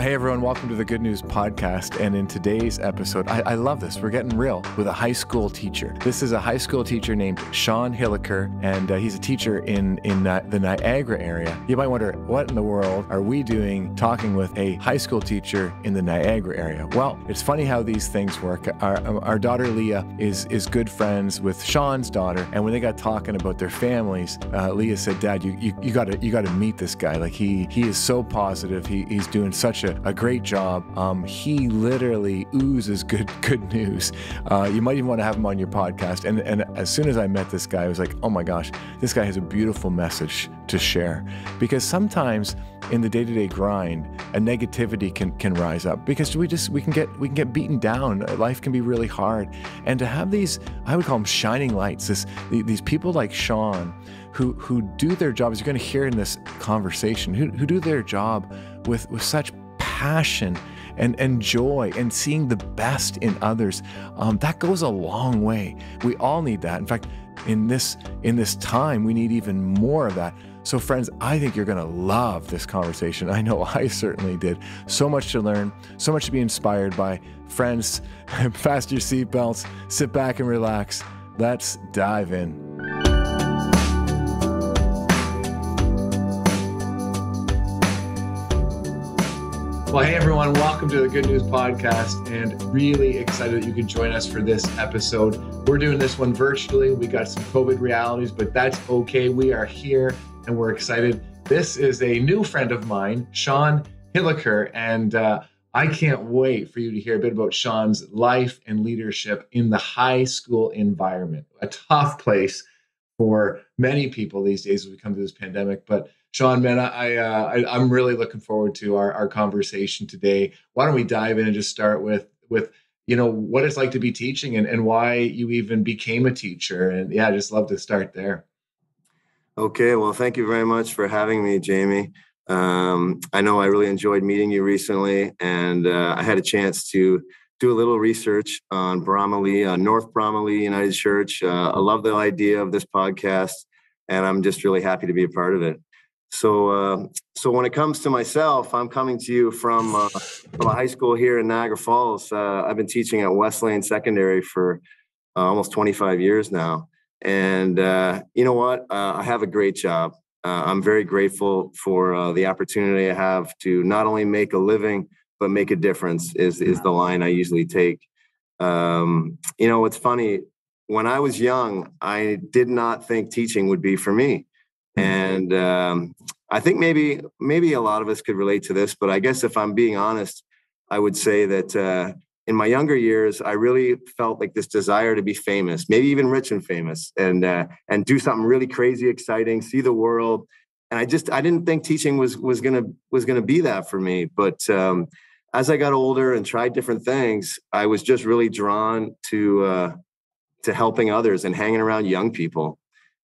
Hey everyone, welcome to the Good News Podcast. And in today's episode, I love this. We're getting real with a high school teacher. This is a high school teacher named Sean Hilliker, and he's a teacher in the Niagara area. You might wonder, what in the world are we doing talking with a high school teacher in the Niagara area? Well, it's funny how these things work. Our daughter Leah is good friends with Sean's daughter, and when they got talking about their families, Leah said, "Dad, you gotta meet this guy. Like he is so positive. He's doing such a great job. He literally oozes good news. You might even want to have him on your podcast." And as soon as I met this guy, I was like, oh my gosh, this guy has a beautiful message to share. Because sometimes in the day-to-day grind, a negativity can rise up because we can get beaten down. Life can be really hard. And to have these, I would call them shining lights, these people like Sean who do their job, as you're going to hear in this conversation, who do their job with such passion and joy and seeing the best in others, that goes a long way. We all need that. In fact, in this time, we need even more of that. So friends, I think you're going to love this conversation. I know I certainly did. So much to learn, so much to be inspired by. Friends, fasten your seatbelts, sit back and relax. Let's dive in. Well, hey everyone, welcome to the Good News Podcast, and really excited that you could join us for this episode. We're doing this one virtually. We got some COVID realities, but that's okay. We are here and we're excited. This is a new friend of mine, Sean Hilliker, and I can't wait for you to hear a bit about Sean's life and leadership in the high school environment. A tough place for many people these days as we come to this pandemic, but Sean, man, I'm really looking forward to our conversation today. Why don't we dive in and just start with what it's like to be teaching and why you even became a teacher? And yeah, I just love to start there. Okay, well, thank you very much for having me, Jamie. I know I really enjoyed meeting you recently, and I had a chance to do a little research on Bromley, North Bromley United Church. I love the idea of this podcast, and I'm just really happy to be a part of it. So when it comes to myself, I'm coming to you from a high school here in Niagara Falls. I've been teaching at West Lane Secondary for almost 25 years now. And you know what? I have a great job. I'm very grateful for the opportunity I have to not only make a living, but make a difference is the line I usually take. It's funny. When I was young, I did not think teaching would be for me. And I think maybe a lot of us could relate to this, but I guess if I'm being honest, I would say that in my younger years, I really felt like this desire to be famous, maybe even rich and famous, and do something really crazy, exciting, see the world. And I didn't think teaching was gonna be that for me. But as I got older and tried different things, I was just really drawn to helping others and hanging around young people.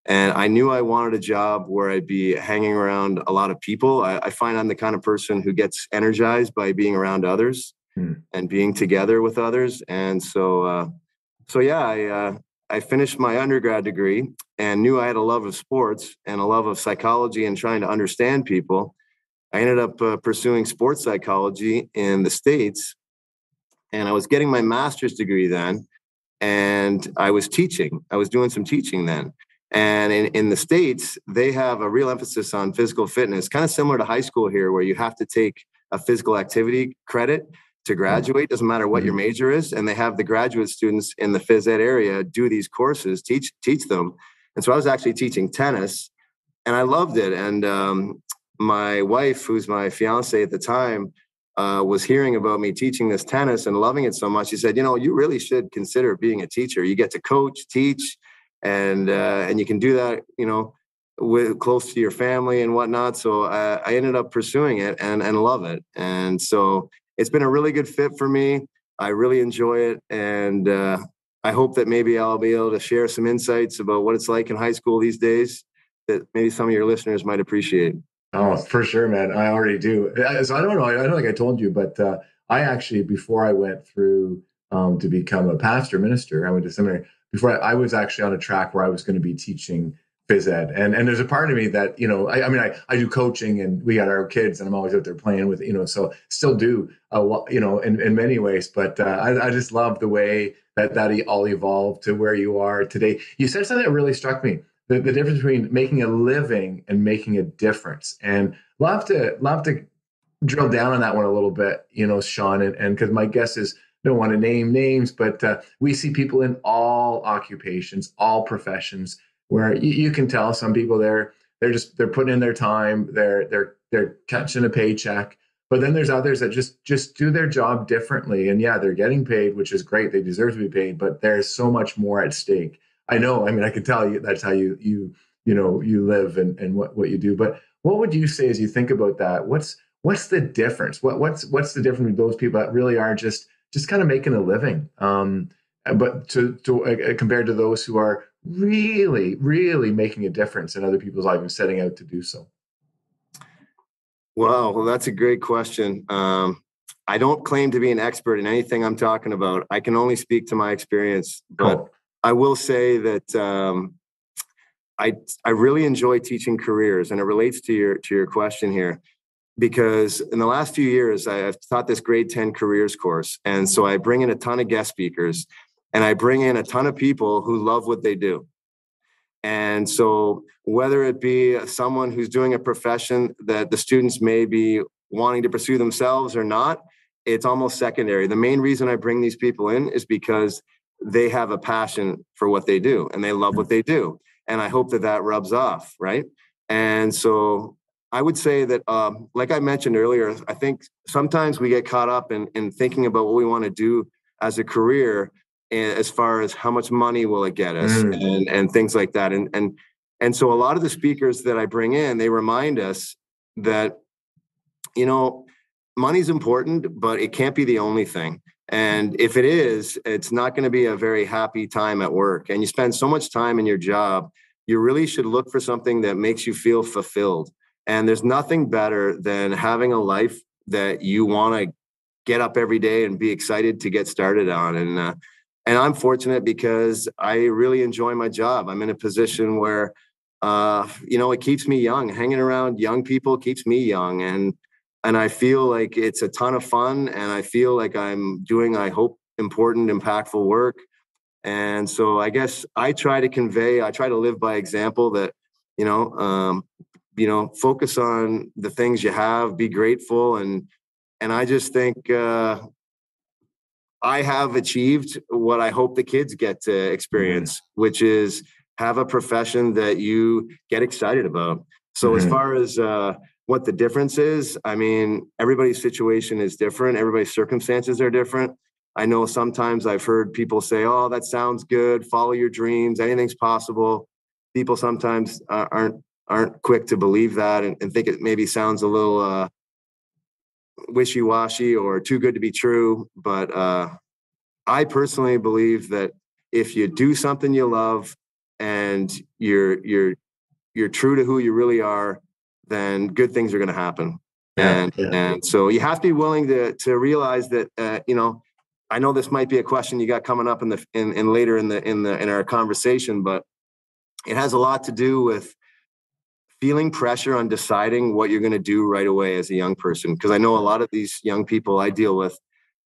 And I knew I wanted a job where I'd be hanging around a lot of people. I find I'm the kind of person who gets energized by being around others and being together with others. And so I finished my undergrad degree and knew I had a love of sports and a love of psychology and trying to understand people. I ended up pursuing sports psychology in the States, and I was getting my master's degree then, and I was teaching. I was doing some teaching then. And in the States, they have a real emphasis on physical fitness, kind of similar to high school here, where you have to take a physical activity credit to graduate. Doesn't matter what your major is. And they have the graduate students in the phys ed area do these courses, teach them. And so I was actually teaching tennis, and I loved it. And my wife, who's my fiance at the time, was hearing about me teaching this tennis and loving it so much. She said, you really should consider being a teacher. You get to coach, teach, and you can do that, with close to your family and whatnot. So I ended up pursuing it and love it. And so it's been a really good fit for me. I really enjoy it. And I hope that maybe I'll be able to share some insights about what it's like in high school these days that maybe some of your listeners might appreciate. Oh, for sure, man. I already do. So I don't know. I don't think I told you, but I actually, before I went through to become a pastor minister, I went to seminary. Before I was actually on a track where I was going to be teaching phys ed. And there's a part of me that, I mean, I do coaching and we got our kids and I'm always out there playing with, so still do a lot, in many ways. But I just love the way that all evolved to where you are today. You said something that really struck me, the difference between making a living and making a difference. And love to drill down on that one a little bit, Sean, and because my guess is, don't want to name names, but we see people in all occupations, all professions, where you can tell some people they're putting in their time, they're catching a paycheck, but then there's others that just do their job differently, and yeah, they're getting paid, which is great, they deserve to be paid, but there's so much more at stake. I know, I mean, I can tell you that's how you live and what you do. But what would you say as you think about that? What's the difference? What's the difference with those people that really are just kind of making a living, but to compared to those who are really, really making a difference in other people's lives and setting out to do so? Well, that's a great question. I don't claim to be an expert in anything I'm talking about. I can only speak to my experience, but Cool. I will say that I really enjoy teaching careers, and it relates to your question here, because in the last few years, I've taught this grade 10 careers course. And so I bring in a ton of guest speakers and I bring in a ton of people who love what they do. And so whether it be someone who's doing a profession that the students may be wanting to pursue themselves or not, it's almost secondary. The main reason I bring these people in is because they have a passion for what they do and they love what they do. And I hope that rubs off, right? And so I would say that, like I mentioned earlier, I think sometimes we get caught up in thinking about what we want to do as a career, as far as how much money will it get us, and things like that. And so a lot of the speakers that I bring in, they remind us that, money's important, but it can't be the only thing. And if it is, it's not going to be a very happy time at work. And you spend so much time in your job, you really should look for something that makes you feel fulfilled. And there's nothing better than having a life that you want to get up every day and be excited to get started on. And I'm fortunate because I really enjoy my job. I'm in a position where, it keeps me young. Hanging around young people keeps me young. And I feel like it's a ton of fun. And I feel like I'm doing, I hope, important, impactful work. And so I guess I try to live by example that, focus on the things you have, be grateful. And I just think I have achieved what I hope the kids get to experience, which is have a profession that you get excited about. So as far as what the difference is, I mean, everybody's situation is different. Everybody's circumstances are different. I know sometimes I've heard people say, oh, that sounds good. Follow your dreams. Anything's possible. People sometimes aren't quick to believe that and think it maybe sounds a little wishy-washy or too good to be true. But I personally believe that if you do something you love and you're true to who you really are, then good things are going to happen. And so you have to be willing to realize that, I know this might be a question you got coming up in later in our conversation, but it has a lot to do with feeling pressure on deciding what you're going to do right away as a young person. Because I know a lot of these young people I deal with,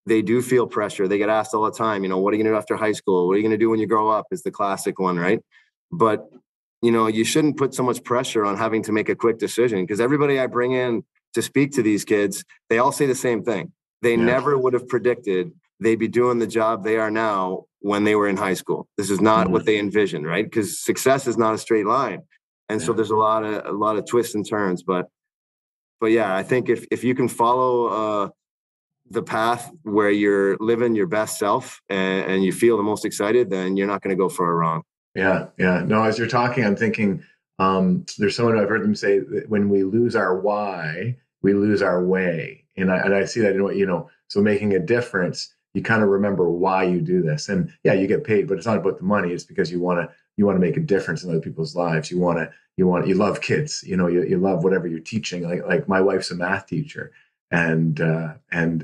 they do feel pressure. They get asked all the time, what are you going to do after high school? What are you going to do when you grow up is the classic one, right? But, you shouldn't put so much pressure on having to make a quick decision, because everybody I bring in to speak to these kids, they all say the same thing. They never would have predicted they'd be doing the job they are now when they were in high school. This is not what they envisioned, right? Because success is not a straight line. And so there's a lot of twists and turns, but yeah, I think if you can follow the path where you're living your best self and you feel the most excited, then you're not going to go far wrong. Yeah. No, as you're talking, I'm thinking there's someone I've heard them say that when we lose our why, we lose our way, and I see that in what So making a difference, you kind of remember why you do this, and yeah, you get paid, but it's not about the money. It's because you want to make a difference in other people's lives. You love kids. You love whatever you're teaching. Like my wife's a math teacher, and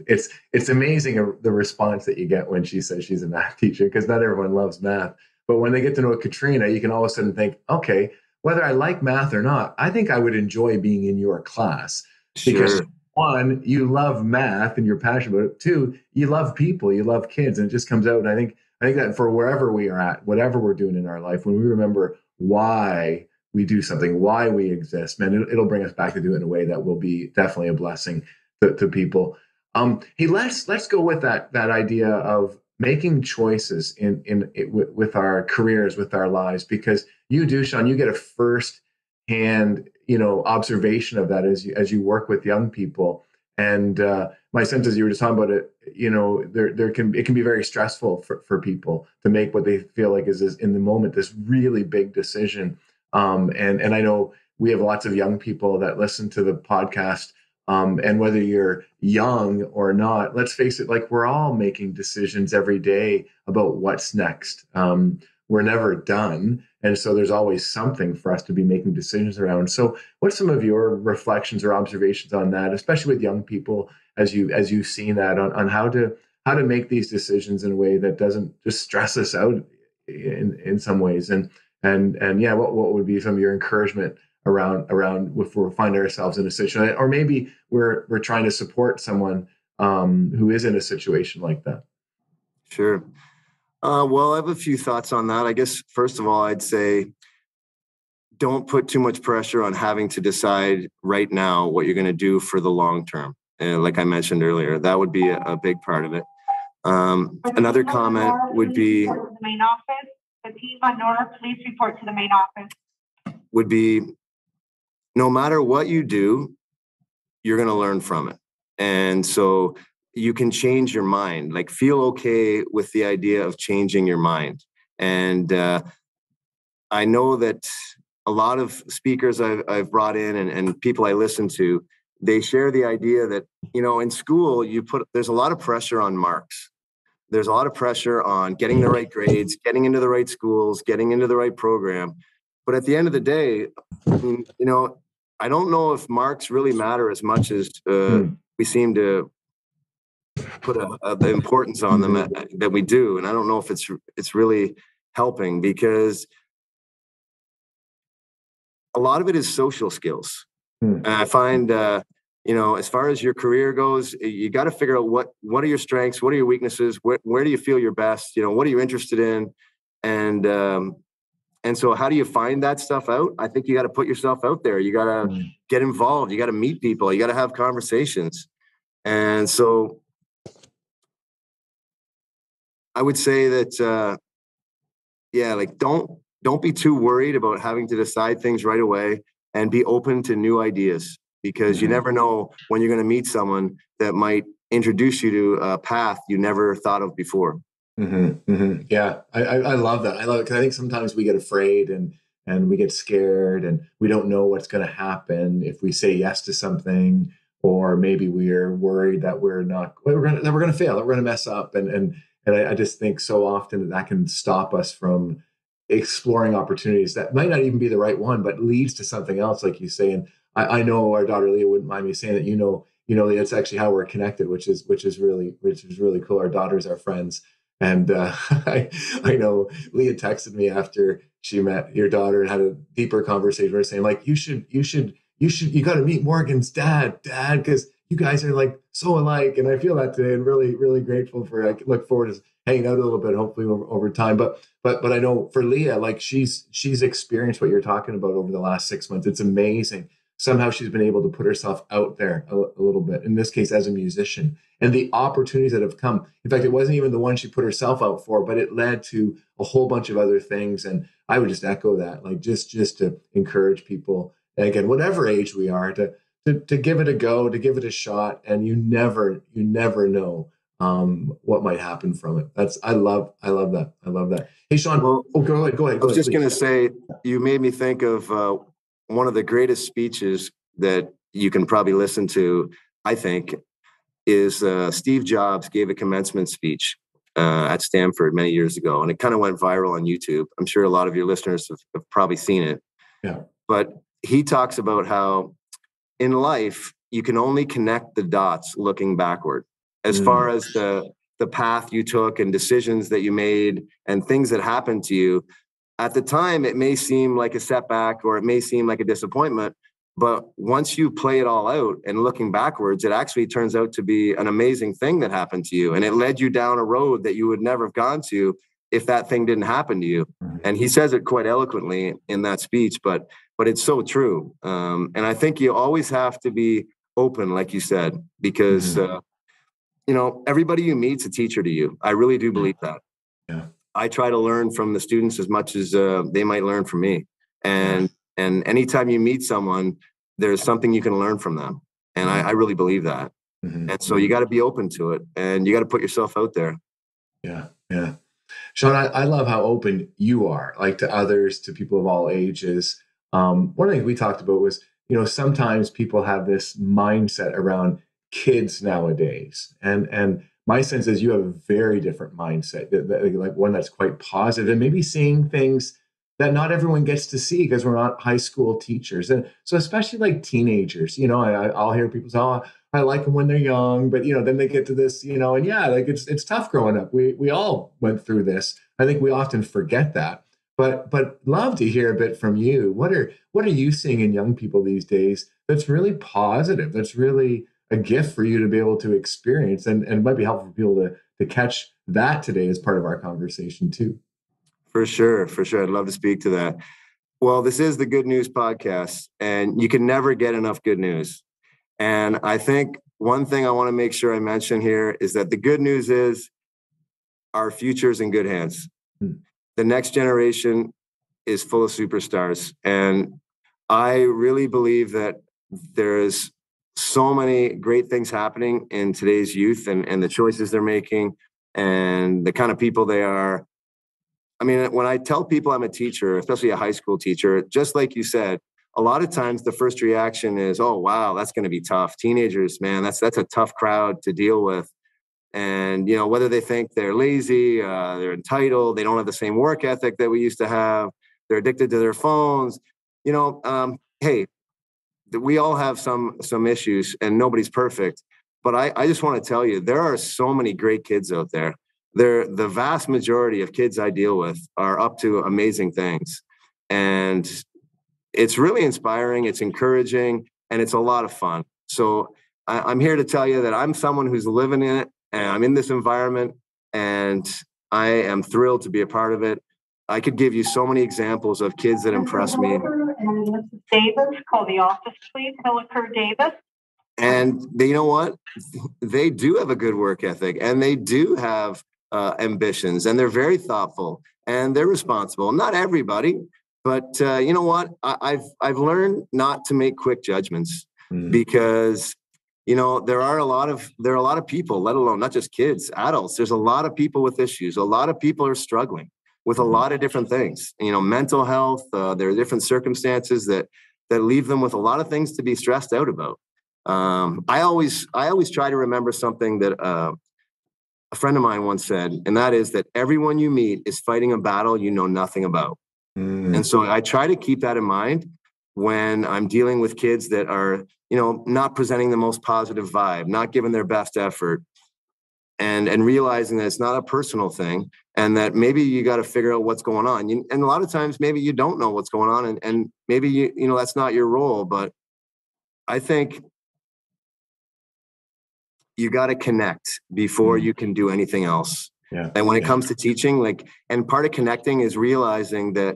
it's amazing the response that you get when she says she's a math teacher, because not everyone loves math. But when they get to know Katrina, you can all of a sudden think, okay, whether I like math or not, I think I would enjoy being in your class because Sure. one, you love math and you're passionate about it. Two, you love people, you love kids, and it just comes out. And I think that for wherever we are at, whatever we're doing in our life, when we remember why we do something, why we exist, man, it'll bring us back to do it in a way that will be definitely a blessing to people. Hey, let's go with that idea of making choices with our careers, with our lives, because you do, Sean, you get a first hand, observation of that as you work with young people. And my sense is, you were just talking about it, it can be very stressful for people to make what they feel like is in the moment this really big decision. And I know we have lots of young people that listen to the podcast. And whether you're young or not, let's face it, like, we're all making decisions every day about what's next. We're never done. And so there's always something for us to be making decisions around. So what's some of your reflections or observations on that, especially with young people, as you've seen that on how to make these decisions in a way that doesn't just stress us out in some ways? And yeah, what would be some of your encouragement around if we find ourselves in a situation, or maybe we're trying to support someone who is in a situation like that? Sure. Well, I have a few thoughts on that. I guess, first of all, I'd say don't put too much pressure on having to decide right now what you're going to do for the long term. Like I mentioned earlier, that would be a big part of it. Another comment would be, the main office. The team on Nora, please report to the main office. Would be, no matter what you do, you're going to learn from it. And so you can change your mind, like, feel okay with the idea of changing your mind. And I know that a lot of speakers I've brought in and people I listen to, they share the idea that, in school, there's a lot of pressure on marks. There's a lot of pressure on getting the right grades, getting into the right schools, getting into the right program. But at the end of the day, I don't know if marks really matter as much as we seem to put the importance on them that we do. And I don't know if it's really helping, because a lot of it is social skills. And I find, as far as your career goes, you got to figure out what are your strengths, what are your weaknesses, where do you feel your best, what are you interested in, and so how do you find that stuff out? I think you got to put yourself out there. You got to get involved. You got to meet people. You got to have conversations. And so I would say that, don't be too worried about having to decide things right away, and be open to new ideas, because you never know when you're going to meet someone that might introduce you to a path you never thought of before. Yeah, I love that. I love it, because I think sometimes we get afraid and we get scared, and we don't know what's going to happen if we say yes to something, or maybe we're worried that we're going to fail, that we're going to mess up, and I just think so often that can stop us from exploring opportunities that might not even be the right one, but leads to something else, like you say. And I know our daughter Leah wouldn't mind me saying that that's actually how we're connected, which is really cool. Our daughters are friends. And I know Leah texted me after she met your daughter and had a deeper conversation. We're saying, like, you got to meet Morgan's dad, because you guys are like so alike. And I feel that today, and really, really grateful for. I look forward to hanging out a little bit, hopefully over time. But I know for Leah, like, she's experienced what you're talking about over the last 6 months. It's amazing. Somehow she's been able to put herself out there a little bit, in this case as a musician, and the opportunities that have come. In fact, it wasn't even the one she put herself out for, but it led to a whole bunch of other things. And I would just echo that, like, just to encourage people, and again, whatever age we are, to give it a go, to give it a shot. And you never know what might happen from it. I love that. Hey, Sean, go ahead. I was just going to say, you made me think of one of the greatest speeches that you can probably listen to, I think, is Steve Jobs gave a commencement speech at Stanford many years ago, and it kind of went viral on YouTube. I'm sure a lot of your listeners have probably seen it. Yeah. But he talks about how in life, you can only connect the dots looking backward, as far as the path you took and decisions that you made and things that happened to you. at the time, it may seem like a setback or it may seem like a disappointment. But once you play it all out and looking backwards, it actually turns out to be an amazing thing that happened to you. And it led you down a road that you would never have gone to if that thing didn't happen to you. And he says it quite eloquently in that speech, but it's so true. And I think you always have to be open, like you said, because, everybody you meet's a teacher to you. I really do believe that. Yeah. I try to learn from the students as much as they might learn from me. And anytime you meet someone, there's something you can learn from them. And I really believe that. And so you got to be open to it and you got to put yourself out there. Yeah. Yeah. Sean, I love how open you are, like to others, to people of all ages. One of the things we talked about was, sometimes people have this mindset around kids nowadays. And my sense is you have a very different mindset, like one that's quite positive and maybe seeing things that not everyone gets to see because we're not high school teachers. And so especially like teenagers, I'll hear people say, oh, I like them when they're young, but then they get to this, and yeah, like it's tough growing up. We all went through this. I think we often forget that. But love to hear a bit from you. What are you seeing in young people these days that's really positive, that's really a gift for you to be able to experience, and it might be helpful for people to catch that today as part of our conversation too. For sure. I'd love to speak to that. Well, this is the Good News Podcast, and you can never get enough good news. And I think one thing I want to make sure I mention here is that the good news is our future's in good hands. The next generation is full of superstars. And I really believe that there's so many great things happening in today's youth and the choices they're making and the kind of people they are. I mean, when I tell people I'm a teacher, especially a high school teacher, just like you said, a lot of times the first reaction is, oh, wow, that's going to be tough. Teenagers, man, that's a tough crowd to deal with. And, whether they think they're lazy, they're entitled, they don't have the same work ethic that we used to have, they're addicted to their phones, hey, we all have some issues and nobody's perfect. But I just want to tell you, there are so many great kids out there. The vast majority of kids I deal with are up to amazing things. And it's really inspiring, it's encouraging, and it's a lot of fun. So I'm here to tell you that I'm someone who's living in it, and I'm in this environment, and I am thrilled to be a part of it. I could give you so many examples of kids that impress me. And Mrs. Davis, call the office, please. Hilliker Davis. And you know what? They do have a good work ethic, and they do have ambitions, and they're very thoughtful, and they're responsible. Not everybody, but you know what? I've learned not to make quick judgments because there are a lot of people, let alone not just kids, adults. There's a lot of people with issues. A lot of people are struggling with a lot of different things. Mental health. There are different circumstances that leave them with a lot of things to be stressed out about. I always try to remember something that a friend of mine once said, and that is that everyone you meet is fighting a battle you know nothing about. And so I try to keep that in mind when I'm dealing with kids that are, not presenting the most positive vibe, not giving their best effort, and realizing that it's not a personal thing and that maybe you got to figure out what's going on. And a lot of times maybe you don't know what's going on and maybe that's not your role, but I think you got to connect before you can do anything else. Yeah. And when it comes to teaching, and part of connecting is realizing that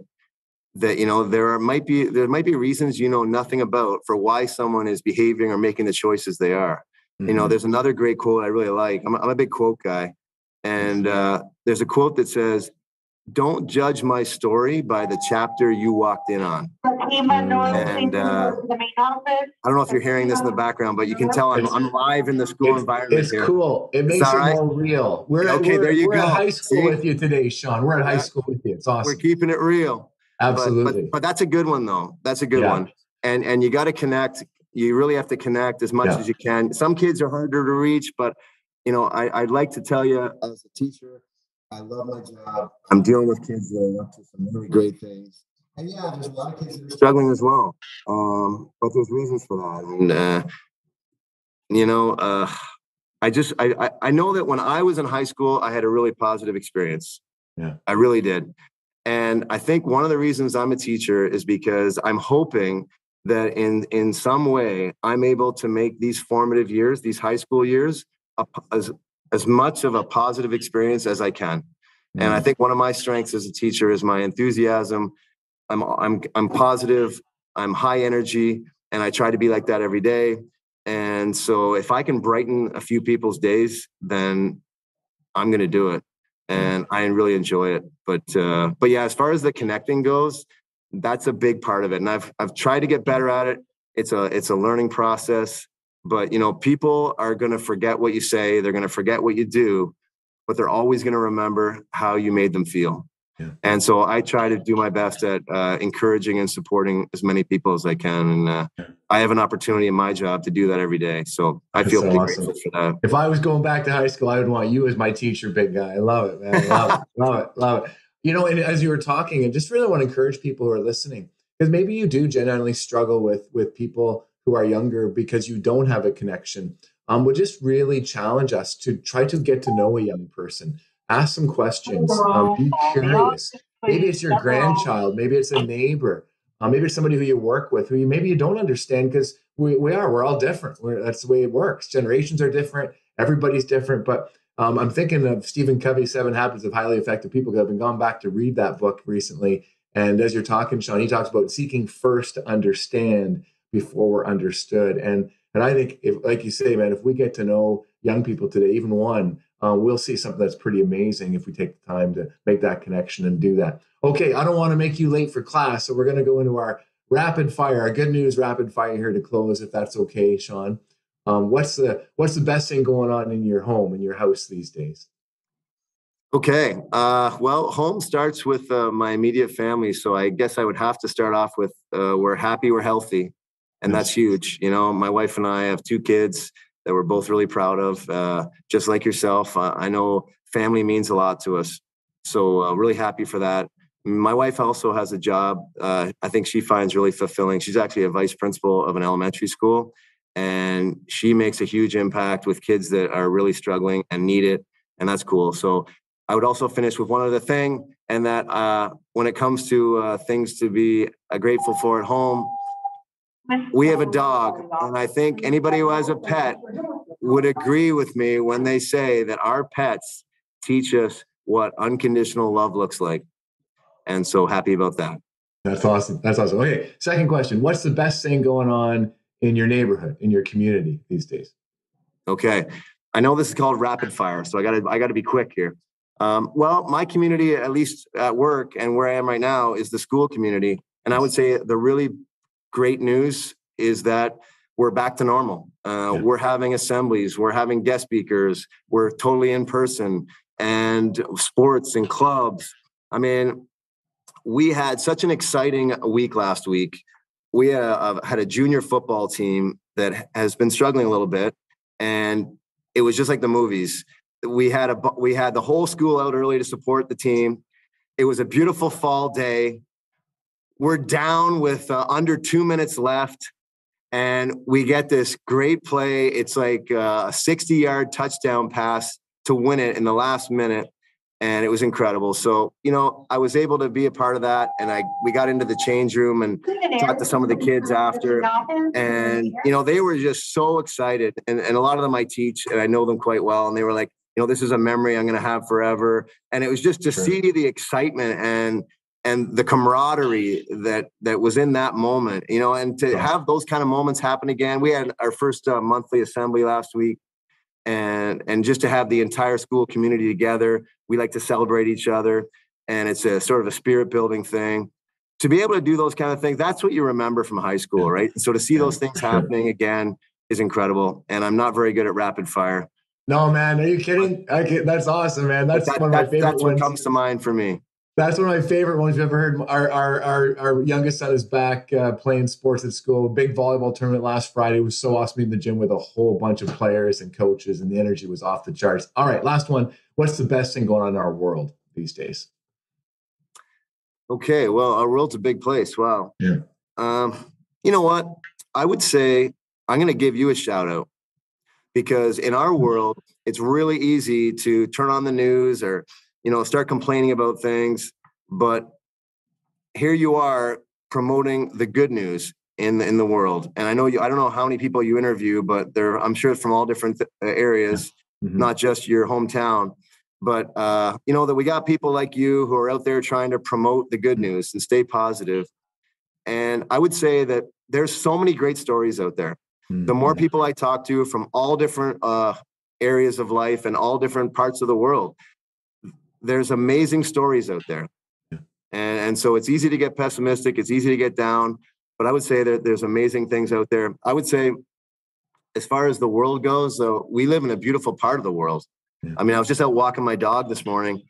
there might be reasons nothing about for why someone is behaving or making the choices they are. There's another great quote I really like. I'm a big quote guy, and there's a quote that says, "Don't judge my story by the chapter you walked in on." And I don't know if you're hearing this in the background, but you can tell I'm live in the school environment. It's cool. It makes it more real. We're at high school with you today, Sean. We're at high school with you. It's awesome. We're keeping it real. Absolutely. But that's a good one, though. That's a good one. And you got to connect. You really have to connect as much as you can. Some kids are harder to reach, but I'd like to tell you, as a teacher, I love my job. I'm dealing with kids that are up to some really great things. And there's a lot of kids that are struggling as well. But there's reasons for that. And I know that when I was in high school, I had a really positive experience. Yeah. I really did. And I think one of the reasons I'm a teacher is because I'm hoping that in some way I'm able to make these formative years, these high school years, as much of a positive experience as I can. And I think one of my strengths as a teacher is my enthusiasm. I'm positive, I'm high energy, and I try to be like that every day. And so if I can brighten a few people's days, then I'm going to do it. And I really enjoy it. But yeah, as far as the connecting goes, that's a big part of it. And I've tried to get better at it. It's a learning process, but people are going to forget what you say. They're going to forget what you do, but they're always going to remember how you made them feel. Yeah. And so I try to do my best at encouraging and supporting as many people as I can. And I have an opportunity in my job to do that every day. So I feel pretty grateful for that. If I was going back to high school, I would want you as my teacher, big guy. I love it, man. Love it. And as you were talking, I just really want to encourage people who are listening, because maybe you do genuinely struggle with people who are younger because you don't have a connection. Would just really challenge us to try to get to know a young person. Ask some questions. Be curious. Maybe it's your grandchild. Maybe it's a neighbor. Maybe it's somebody who you work with, who maybe you don't understand, because we're all different. That's the way it works. Generations are different. Everybody's different. But I'm thinking of Stephen Covey's 7 Habits of Highly Effective People, because I've been gone back to read that book recently. And as you're talking, Sean, he talks about seeking first to understand before we're understood. And I think, if, like you say, man, if we get to know young people today, even one, we'll see something that's pretty amazing if we take the time to make that connection and do that. Okay, I don't want to make you late for class, so we're going to go into our rapid fire, our good news rapid fire here to close, if that's okay, Sean. What's the best thing going on in your home, in your house these days? Okay. Well, home starts with my immediate family, so I guess I would have to start off with we're happy, we're healthy, and that's huge. My wife and I have 2 kids that we're both really proud of, just like yourself. I know family means a lot to us, so really happy for that. My wife also has a job I think she finds really fulfilling. She's actually a vice principal of an elementary school, and she makes a huge impact with kids that are really struggling and need it, and that's cool. So I would also finish with one other thing, and that when it comes to things to be grateful for at home, we have a dog, and I think anybody who has a pet would agree with me when they say that our pets teach us what unconditional love looks like. And so happy about that. That's awesome. Okay, second question. What's the best thing going on in your neighborhood, in your community these days? Okay. I know this is called rapid fire, so I gotta be quick here. Well, my community, at least at work and where I am right now, is the school community. And I would say the really great news is that we're back to normal. We're having assemblies, we're having guest speakers, we're totally in person, and sports and clubs. I mean, we had such an exciting week last week. We had a junior football team that has been struggling a little bit, and it was just like the movies. We had the whole school out early to support the team. It was a beautiful fall day. We're down with under 2 minutes left, and we get this great play. It's like a 60-yard touchdown pass to win it in the last minute. And it was incredible. So, I was able to be a part of that. And we got into the change room and talked to some of the kids after. And, they were just so excited. And a lot of them I teach, and I know them quite well. And they were like, this is a memory I'm going to have forever. And it was just to see the excitement and the camaraderie that was in that moment, and to have those kind of moments happen again. We had our first monthly assembly last week. And just to have the entire school community together, we like to celebrate each other, and it's a sort of a spirit building thing. To be able to do those kind of things, that's what you remember from high school, right? And so to see those things happening again is incredible. And I'm not very good at rapid fire. No, man, are you kidding? That's awesome, man. That's one of my favorite ones. That's what comes to mind for me. That's one of my favorite ones we've ever heard. Our youngest son is back playing sports at school. Big volleyball tournament last Friday. It was so awesome in the gym with a whole bunch of players and coaches, and the energy was off the charts. All right, last one. What's the best thing going on in our world these days? Okay, well, our world's a big place. Wow. Yeah. You know what? I would say I'm going to give you a shout out, because in our world, it's really easy to turn on the news or start complaining about things. but here you are promoting the good news in the world. And I know I don't know how many people you interview, but I'm sure from all different areas, not just your hometown. But that we got people like you who are out there trying to promote the good news and stay positive. And I would say that there's so many great stories out there. The more people I talk to from all different areas of life and all different parts of the world, there's amazing stories out there. And so it's easy to get pessimistic. It's easy to get down. But I would say that there's amazing things out there. I would say, as far as the world goes, though, we live in a beautiful part of the world. I mean, I was just out walking my dog this morning.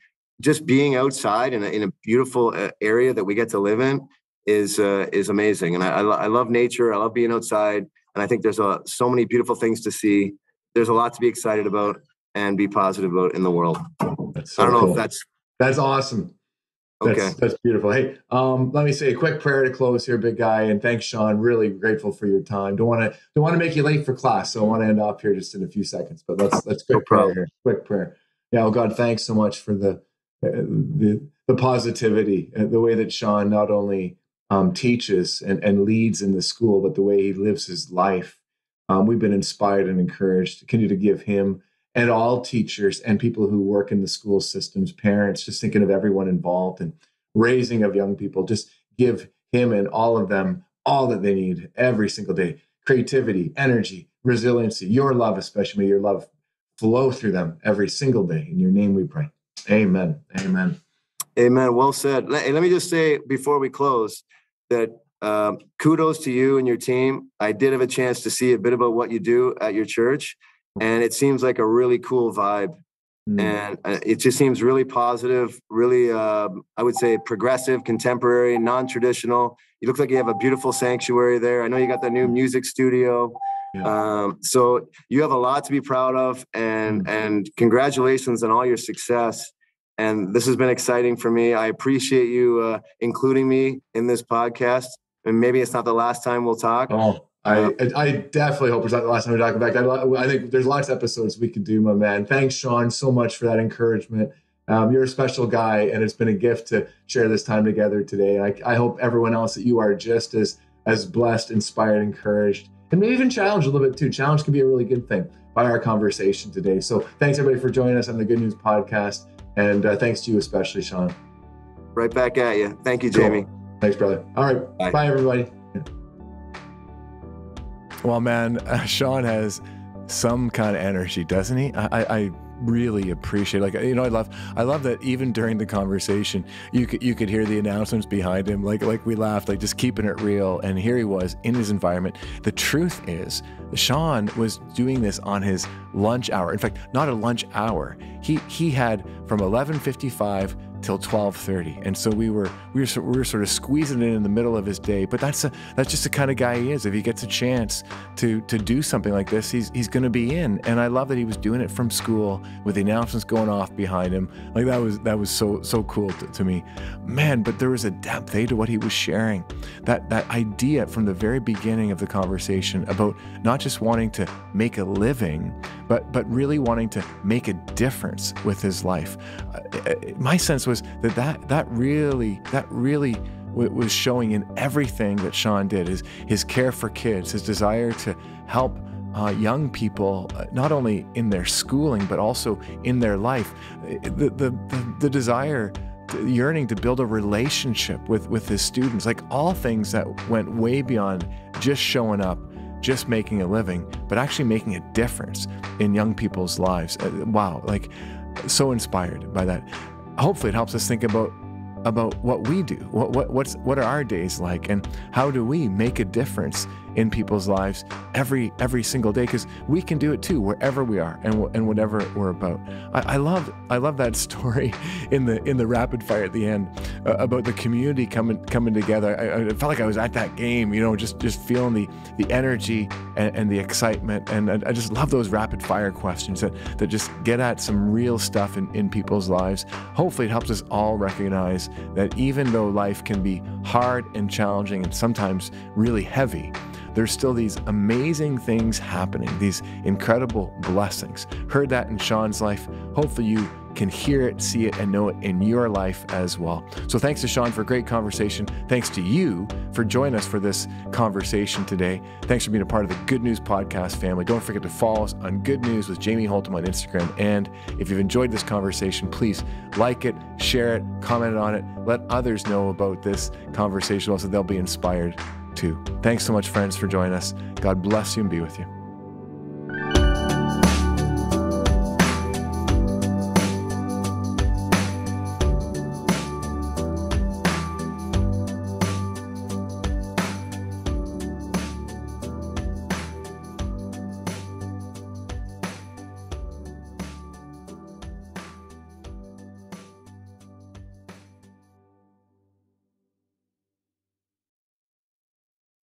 Just being outside in a beautiful area that we get to live in is amazing. And I love nature. I love being outside. And I think there's so many beautiful things to see. There's a lot to be excited about and be positive about in the world. That's so I don't know cool. if that's awesome. Okay. That's beautiful. Hey, let me say a quick prayer to close here, big guy. And thanks, Sean. Really grateful for your time. Don't want to make you late for class, so I want to end off here just in a few seconds. But let's quick prayer here. Quick prayer. Yeah. Oh God, thanks so much for the positivity, the way that Sean not only teaches and leads in the school, but the way he lives his life. We've been inspired and encouraged to continue to give him and all teachers and people who work in the school systems, parents, just thinking of everyone involved in raising of young people, just give him and all of them all that they need every single day. Creativity, energy, resiliency, your love, especially, may your love flow through them every single day. In your name we pray. Amen. Amen. Amen. Well said. Let me just say before we close that kudos to you and your team. I did have a chance to see a bit about what you do at your church. And it seems like a really cool vibe. And it just seems really positive, really, I would say, progressive, contemporary, non-traditional. You look like you have a beautiful sanctuary there. I know you got the new music studio. Yeah. So you have a lot to be proud of. And congratulations on all your success. And this has been exciting for me. I appreciate you including me in this podcast. And maybe it's not the last time we'll talk. Oh. I definitely hope it's not the last time we talk about it. I think there's lots of episodes we could do, my man. Thanks, Sean, so much for that encouragement. You're a special guy, and it's been a gift to share this time together today. I hope everyone else that you are just as blessed, inspired, encouraged, and maybe even challenged a little bit too. Challenge can be a really good thing by our conversation today. So thanks, everybody, for joining us on the Good News Podcast, and thanks to you especially, Sean. Right back at you. Thank you, Jamie. Cool. Thanks, brother. All right. Bye everybody. Well, man, Sean has some kind of energy, doesn't he? I really appreciate it. I love that even during the conversation, you could hear the announcements behind him, like we laughed, like just keeping it real. And here he was in his environment. The truth is, Sean was doing this on his lunch hour. In fact, not a lunch hour. He had from 11:55 till 12:30, and so we were sort of squeezing it in the middle of his day. But that's just the kind of guy he is. If he gets a chance to do something like this, he's going to be in. And I love that he was doing it from school with the announcements going off behind him. Like that was so cool to me, man. But there was a depth to what he was sharing. That idea from the very beginning of the conversation about not just wanting to make a living, but really wanting to make a difference with his life. My sense was that really was showing in everything that Sean did, his care for kids, his desire to help young people, not only in their schooling, but also in their life, the desire, yearning to build a relationship with his students, like all things that went way beyond just showing up, just making a living, but actually making a difference in young people's lives. Wow, like so inspired by that. Hopefully it helps us think about what we do, what are our days like, and how do we make a difference in people's lives every single day, because we can do it too wherever we are and whatever we're about. I love that story in the rapid fire at the end about the community coming together. I felt like I was at that game, just feeling the energy and the excitement, and I just love those rapid fire questions that just get at some real stuff in people's lives. Hopefully it helps us all recognize that even though life can be hard and challenging and sometimes really heavy, there's still these amazing things happening, these incredible blessings. Heard that in Sean's life. Hopefully you can hear it, see it, and know it in your life as well. So thanks to Sean for a great conversation. Thanks to you for joining us for this conversation today. Thanks for being a part of the Good News Podcast family. Don't forget to follow us on Good News with Jamie Holtum on Instagram. And if you've enjoyed this conversation, please like it, share it, comment on it, let others know about this conversation also. They'll be inspired too. Thanks so much, friends, for joining us. God bless you and be with you.